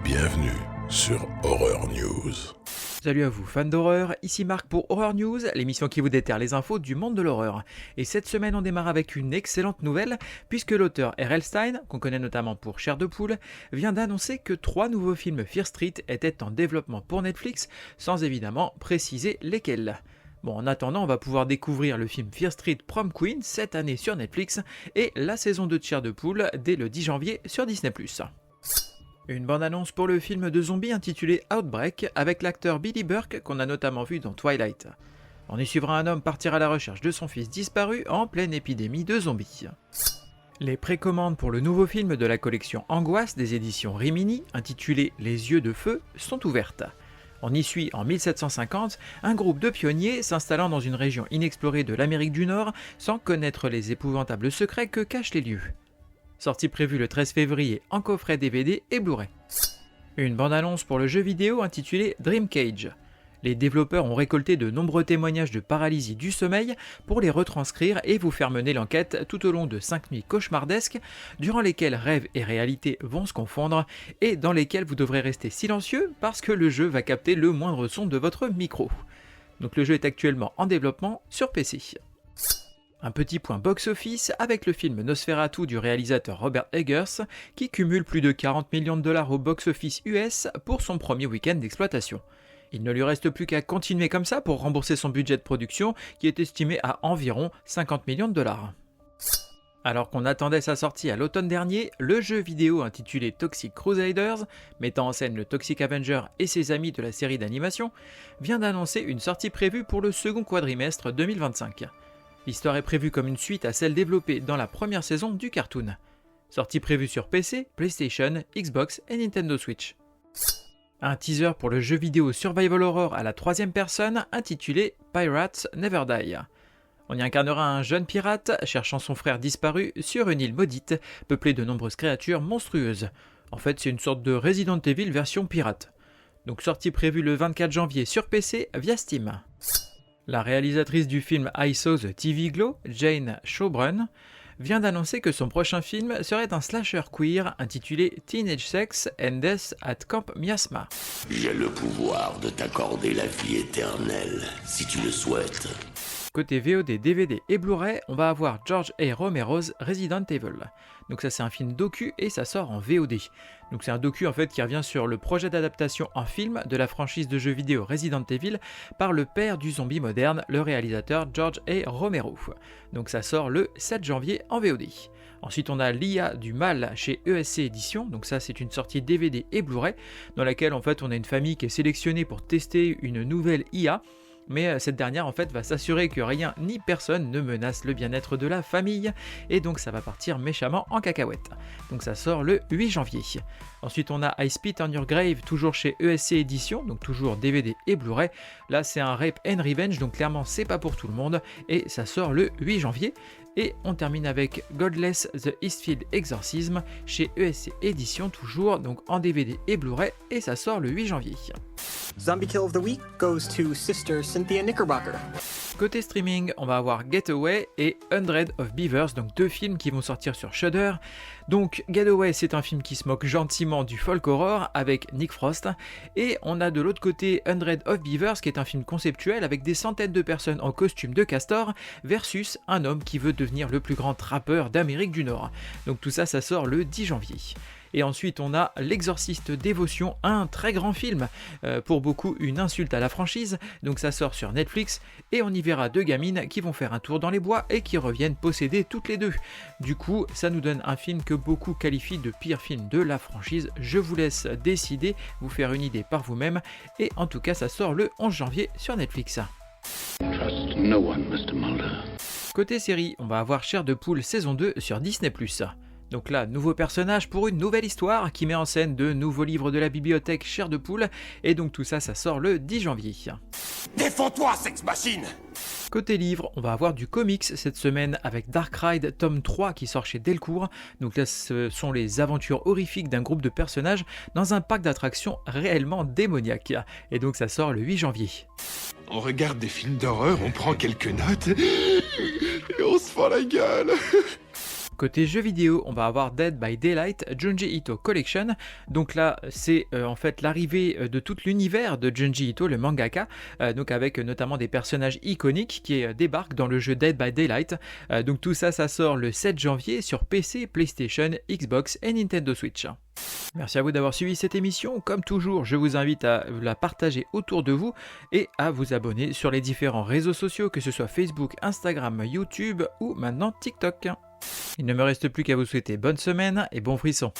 Bienvenue sur Horror News. Salut à vous fans d'horreur, ici Marc pour Horror News, l'émission qui vous déterre les infos du monde de l'horreur. Et cette semaine on démarre avec une excellente nouvelle, puisque l'auteur R.L. Stine, qu'on connaît notamment pour Chair de Poule, vient d'annoncer que 3 nouveaux films Fear Street étaient en développement pour Netflix, sans évidemment préciser lesquels. Bon, en attendant, on va pouvoir découvrir le film Fear Street Prom Queen cette année sur Netflix, et la saison 2 de Chair de Poule dès le 10 janvier sur Disney+. Une bande-annonce pour le film de zombies intitulé Outbreak, avec l'acteur Billy Burke qu'on a notamment vu dans Twilight. On y suivra un homme partir à la recherche de son fils disparu en pleine épidémie de zombies. Les précommandes pour le nouveau film de la collection Angoisse des éditions Rimini, intitulé Les yeux de feu, sont ouvertes. On y suit en 1750 un groupe de pionniers s'installant dans une région inexplorée de l'Amérique du Nord sans connaître les épouvantables secrets que cachent les lieux. Sortie prévue le 13 février en coffret DVD et Blu-ray. Une bande-annonce pour le jeu vidéo intitulé Dream Cage. Les développeurs ont récolté de nombreux témoignages de paralysie du sommeil pour les retranscrire et vous faire mener l'enquête tout au long de 5 nuits cauchemardesques, durant lesquelles rêve et réalité vont se confondre et dans lesquelles vous devrez rester silencieux parce que le jeu va capter le moindre son de votre micro. Donc le jeu est actuellement en développement sur PC. Un petit point box-office avec le film Nosferatu du réalisateur Robert Eggers qui cumule plus de 40 millions de dollars au box-office US pour son premier week-end d'exploitation. Il ne lui reste plus qu'à continuer comme ça pour rembourser son budget de production qui est estimé à environ 50 millions de dollars. Alors qu'on attendait sa sortie à l'automne dernier, le jeu vidéo intitulé Toxic Crusaders, mettant en scène le Toxic Avenger et ses amis de la série d'animation, vient d'annoncer une sortie prévue pour le second quadrimestre 2025. L'histoire est prévue comme une suite à celle développée dans la première saison du cartoon. Sortie prévue sur PC, PlayStation, Xbox et Nintendo Switch. Un teaser pour le jeu vidéo Survival Horror à la 3e personne intitulé Pirates Never Die. On y incarnera un jeune pirate cherchant son frère disparu sur une île maudite peuplée de nombreuses créatures monstrueuses. En fait, c'est une sorte de Resident Evil version pirate. Donc sortie prévue le 24 janvier sur PC via Steam. La réalisatrice du film I Saw the TV Glow, Jane Showbrun, vient d'annoncer que son prochain film serait un slasher queer intitulé Teenage Sex and Death at Camp Miasma. J'ai le pouvoir de t'accorder la vie éternelle, si tu le souhaites. Côté VOD, DVD et Blu-ray, on va avoir George A. Romero's Resident Evil. Donc ça c'est un film docu et ça sort en VOD. Donc c'est un docu en fait qui revient sur le projet d'adaptation en film de la franchise de jeux vidéo Resident Evil par le père du zombie moderne, le réalisateur George A. Romero. Donc ça sort le 7 janvier en VOD. Ensuite on a l'IA du mal chez ESC Éditions, donc ça c'est une sortie DVD et Blu-ray dans laquelle en fait on a une famille qui est sélectionnée pour tester une nouvelle IA. Mais cette dernière en fait va s'assurer que rien ni personne ne menace le bien-être de la famille et donc ça va partir méchamment en cacahuète. Donc ça sort le 8 janvier. Ensuite on a I Spit on Your Grave toujours chez ESC Éditions, donc toujours DVD et Blu-ray. Là c'est un Rape and Revenge, donc clairement c'est pas pour tout le monde et ça sort le 8 janvier. Et on termine avec Godless The Eastfield Exorcism chez ESC Éditions toujours, donc en DVD et Blu-ray et ça sort le 8 janvier. Zombie Kill of the Week goes to Sister Cynthia Knickerbocker. Côté streaming, on va avoir Getaway et 100 of Beavers, donc 2 films qui vont sortir sur Shudder. Donc Getaway, c'est un film qui se moque gentiment du folk horror avec Nick Frost. Et on a de l'autre côté 100 of Beavers, qui est un film conceptuel avec des centaines de personnes en costume de castor versus un homme qui veut devenir le plus grand trappeur d'Amérique du Nord. Donc tout ça, ça sort le 10 janvier. Et ensuite on a L'Exorciste Dévotion, un très grand film, pour beaucoup une insulte à la franchise, donc ça sort sur Netflix, et on y verra 2 gamines qui vont faire un tour dans les bois et qui reviennent posséder toutes les 2. Du coup ça nous donne un film que beaucoup qualifient de pire film de la franchise, je vous laisse décider, vous faire une idée par vous-même, et en tout cas ça sort le 11 janvier sur Netflix. Trust no one, Mr. Mulder. Côté série, on va avoir Chair de Poule saison 2 sur Disney+. Donc là, nouveau personnage pour une nouvelle histoire qui met en scène de nouveaux livres de la bibliothèque Chair de Poule, et donc tout ça, ça sort le 10 janvier. Défends-toi, sex machine! Côté livre, on va avoir du comics cette semaine avec Dark Ride tome 3 qui sort chez Delcourt. Donc là, ce sont les aventures horrifiques d'un groupe de personnages dans un parc d'attractions réellement démoniaque. Et donc ça sort le 8 janvier. On regarde des films d'horreur, on prend quelques notes et on se fend la gueule. Côté jeux vidéo, on va avoir Dead by Daylight Junji Ito Collection. Donc là, c'est en fait l'arrivée de tout l'univers de Junji Ito, le mangaka, donc avec notamment des personnages iconiques qui débarquent dans le jeu Dead by Daylight. Donc tout ça, ça sort le 7 janvier sur PC, PlayStation, Xbox et Nintendo Switch. Merci à vous d'avoir suivi cette émission. Comme toujours, je vous invite à la partager autour de vous et à vous abonner sur les différents réseaux sociaux, que ce soit Facebook, Instagram, YouTube ou maintenant TikTok. Il ne me reste plus qu'à vous souhaiter bonne semaine et bon frisson.